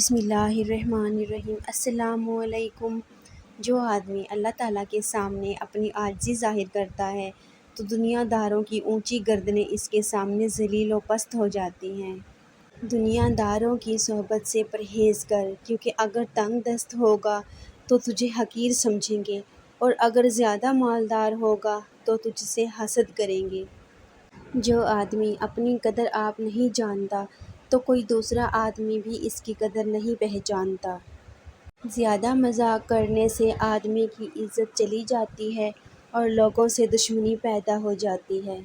بسم اللہ الرحمن الرحیم۔ السلام علیکم۔ جو آدمی اللہ تعالیٰ کے سامنے اپنی عاجزی ظاہر کرتا ہے تو دنیا داروں کی اونچی گردنیں اس کے سامنے ذلیل و پست ہو جاتی ہیں۔ دنیا داروں کی صحبت سے پرہیز کر، کیونکہ اگر تنگ دست ہوگا تو تجھے حقیر سمجھیں گے، اور اگر زیادہ مالدار ہوگا تو تجھ سے حسد کریں گے۔ جو آدمی اپنی قدر آپ نہیں جانتا تو کوئی دوسرا آدمی بھی اس کی قدر نہیں پہچانتا۔ زیادہ مذاق کرنے سے آدمی کی عزت چلی جاتی ہے اور لوگوں سے دشمنی پیدا ہو جاتی ہے۔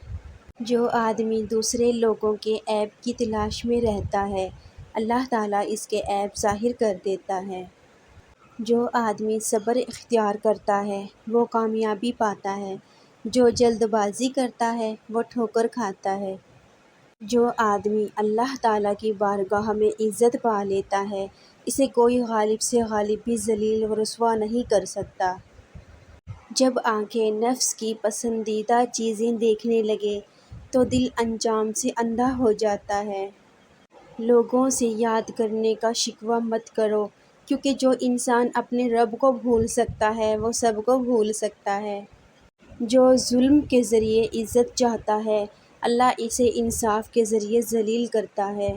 جو آدمی دوسرے لوگوں کے عیب کی تلاش میں رہتا ہے، اللہ تعالیٰ اس کے عیب ظاہر کر دیتا ہے۔ جو آدمی صبر اختیار کرتا ہے وہ کامیابی پاتا ہے، جو جلد بازی کرتا ہے وہ ٹھوکر کھاتا ہے۔ جو آدمی اللہ تعالیٰ کی بارگاہ میں عزت پا لیتا ہے، اسے کوئی غالب سے غالب بھی ذلیل و رسوا نہیں کر سکتا۔ جب آنکھیں نفس کی پسندیدہ چیزیں دیکھنے لگے تو دل انجام سے اندھا ہو جاتا ہے۔ لوگوں سے یاد کرنے کا شکوہ مت کرو، کیونکہ جو انسان اپنے رب کو بھول سکتا ہے وہ سب کو بھول سکتا ہے۔ جو ظلم کے ذریعے عزت چاہتا ہے، اللہ اسے انصاف کے ذریعے ذلیل کرتا ہے۔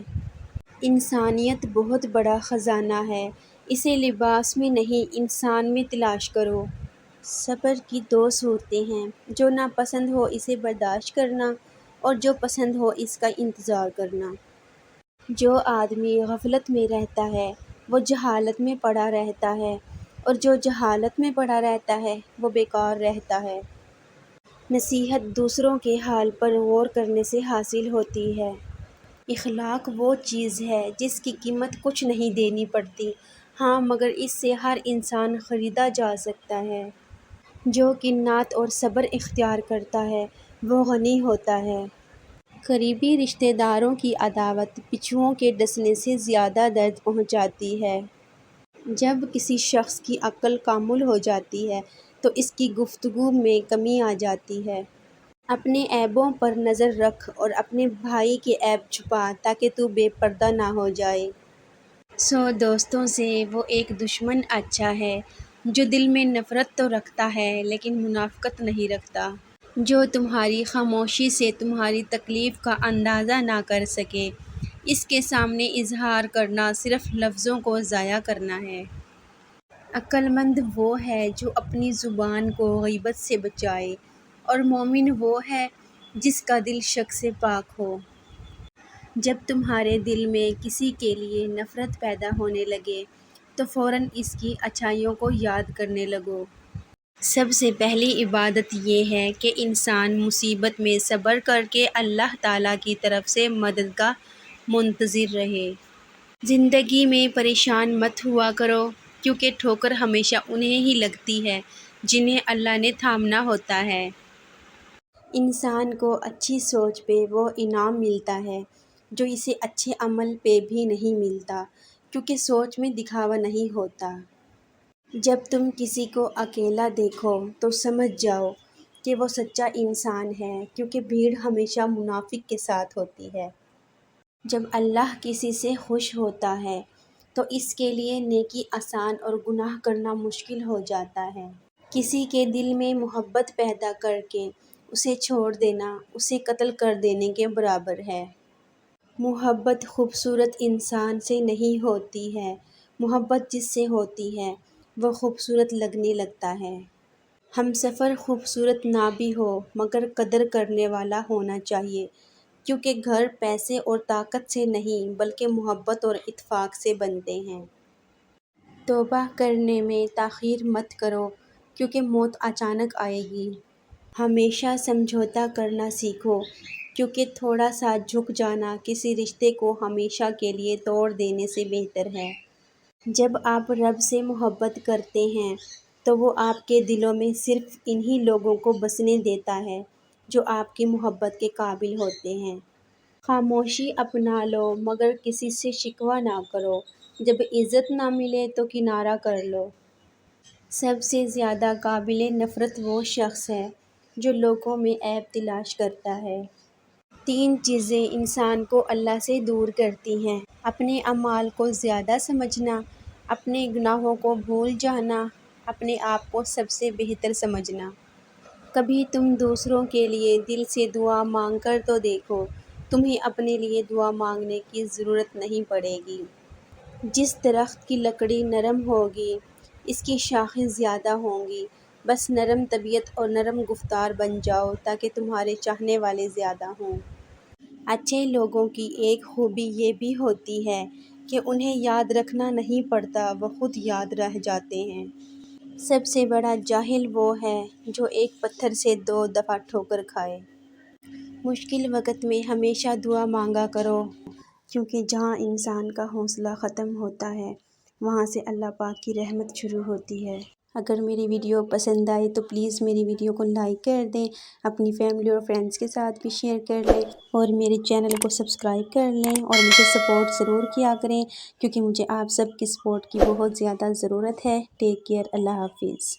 انسانیت بہت بڑا خزانہ ہے، اسے لباس میں نہیں انسان میں تلاش کرو۔ صبر کی دو صورتیں ہیں، جو ناپسند ہو اسے برداشت کرنا اور جو پسند ہو اس کا انتظار کرنا۔ جو آدمی غفلت میں رہتا ہے وہ جہالت میں پڑا رہتا ہے، اور جو جہالت میں پڑا رہتا ہے وہ بیکار رہتا ہے۔ نصیحت دوسروں کے حال پر غور کرنے سے حاصل ہوتی ہے۔ اخلاق وہ چیز ہے جس کی قیمت کچھ نہیں دینی پڑتی، ہاں مگر اس سے ہر انسان خریدا جا سکتا ہے۔ جو قناعت اور صبر اختیار کرتا ہے وہ غنی ہوتا ہے۔ قریبی رشتہ داروں کی عداوت بچھوؤں کے ڈسنے سے زیادہ درد پہنچاتی ہے۔ جب کسی شخص کی عقل کامل ہو جاتی ہے تو اس کی گفتگو میں کمی آ جاتی ہے۔ اپنے عیبوں پر نظر رکھ اور اپنے بھائی کے عیب چھپا تاکہ تو بے پردہ نہ ہو جائے۔ 100 دوستوں سے وہ ایک دشمن اچھا ہے جو دل میں نفرت تو رکھتا ہے لیکن منافقت نہیں رکھتا۔ جو تمہاری خاموشی سے تمہاری تکلیف کا اندازہ نہ کر سکے، اس کے سامنے اظہار کرنا صرف لفظوں کو ضائع کرنا ہے۔ عقل مند وہ ہے جو اپنی زبان کو غیبت سے بچائے، اور مومن وہ ہے جس کا دل شک سے پاک ہو۔ جب تمہارے دل میں کسی کے لیے نفرت پیدا ہونے لگے تو فوراً اس کی اچھائیوں کو یاد کرنے لگو۔ سب سے پہلی عبادت یہ ہے کہ انسان مصیبت میں صبر کر کے اللہ تعالیٰ کی طرف سے مدد کا منتظر رہے۔ زندگی میں پریشان مت ہوا کرو، کیونکہ ٹھوکر ہمیشہ انہیں ہی لگتی ہے جنہیں اللہ نے تھامنا ہوتا ہے۔ انسان کو اچھی سوچ پہ وہ انعام ملتا ہے جو اسے اچھے عمل پہ بھی نہیں ملتا، کیونکہ سوچ میں دکھاوا نہیں ہوتا۔ جب تم کسی کو اکیلا دیکھو تو سمجھ جاؤ کہ وہ سچا انسان ہے، کیونکہ بھیڑ ہمیشہ منافق کے ساتھ ہوتی ہے۔ جب اللہ کسی سے خوش ہوتا ہے تو اس کے لیے نیکی آسان اور گناہ کرنا مشکل ہو جاتا ہے۔ کسی کے دل میں محبت پیدا کر کے اسے چھوڑ دینا اسے قتل کر دینے کے برابر ہے۔ محبت خوبصورت انسان سے نہیں ہوتی ہے، محبت جس سے ہوتی ہے وہ خوبصورت لگنے لگتا ہے۔ ہمسفر خوبصورت نہ بھی ہو مگر قدر کرنے والا ہونا چاہیے، کیونکہ گھر پیسے اور طاقت سے نہیں بلکہ محبت اور اتفاق سے بنتے ہیں۔ توبہ کرنے میں تاخیر مت کرو، کیونکہ موت اچانک آئے گی۔ ہمیشہ سمجھوتا کرنا سیکھو، کیونکہ تھوڑا سا جھک جانا کسی رشتے کو ہمیشہ کے لیے توڑ دینے سے بہتر ہے۔ جب آپ رب سے محبت کرتے ہیں تو وہ آپ کے دلوں میں صرف انہی لوگوں کو بسنے دیتا ہے جو آپ کی محبت کے قابل ہوتے ہیں۔ خاموشی اپنا لو مگر کسی سے شکوہ نہ کرو، جب عزت نہ ملے تو کنارہ کر لو۔ سب سے زیادہ قابل نفرت وہ شخص ہے جو لوگوں میں عیب تلاش کرتا ہے۔ تین چیزیں انسان کو اللہ سے دور کرتی ہیں: اپنے اعمال کو زیادہ سمجھنا، اپنے گناہوں کو بھول جانا، اپنے آپ کو سب سے بہتر سمجھنا۔ کبھی تم دوسروں کے لیے دل سے دعا مانگ کر تو دیکھو، تمہیں اپنے لیے دعا مانگنے کی ضرورت نہیں پڑے گی۔ جس درخت کی لکڑی نرم ہوگی، اس کی شاخیں زیادہ ہوں گی۔ بس نرم طبیعت اور نرم گفتار بن جاؤ تاکہ تمہارے چاہنے والے زیادہ ہوں۔ اچھے لوگوں کی ایک خوبی یہ بھی ہوتی ہے کہ انہیں یاد رکھنا نہیں پڑتا، وہ خود یاد رہ جاتے ہیں۔ سب سے بڑا جاہل وہ ہے جو ایک پتھر سے 2 دفعہ ٹھوکر کھائے۔ مشکل وقت میں ہمیشہ دعا مانگا کرو، کیونکہ جہاں انسان کا حوصلہ ختم ہوتا ہے وہاں سے اللہ پاک کی رحمت شروع ہوتی ہے۔ اگر میری ویڈیو پسند آئے تو پلیز میری ویڈیو کو لائک کر دیں، اپنی فیملی اور فرینڈز کے ساتھ بھی شیئر کر لیں اور میرے چینل کو سبسکرائب کر لیں اور مجھے سپورٹ ضرور کیا کریں، کیونکہ مجھے آپ سب کی سپورٹ کی بہت زیادہ ضرورت ہے۔ ٹیک کیئر، اللہ حافظ۔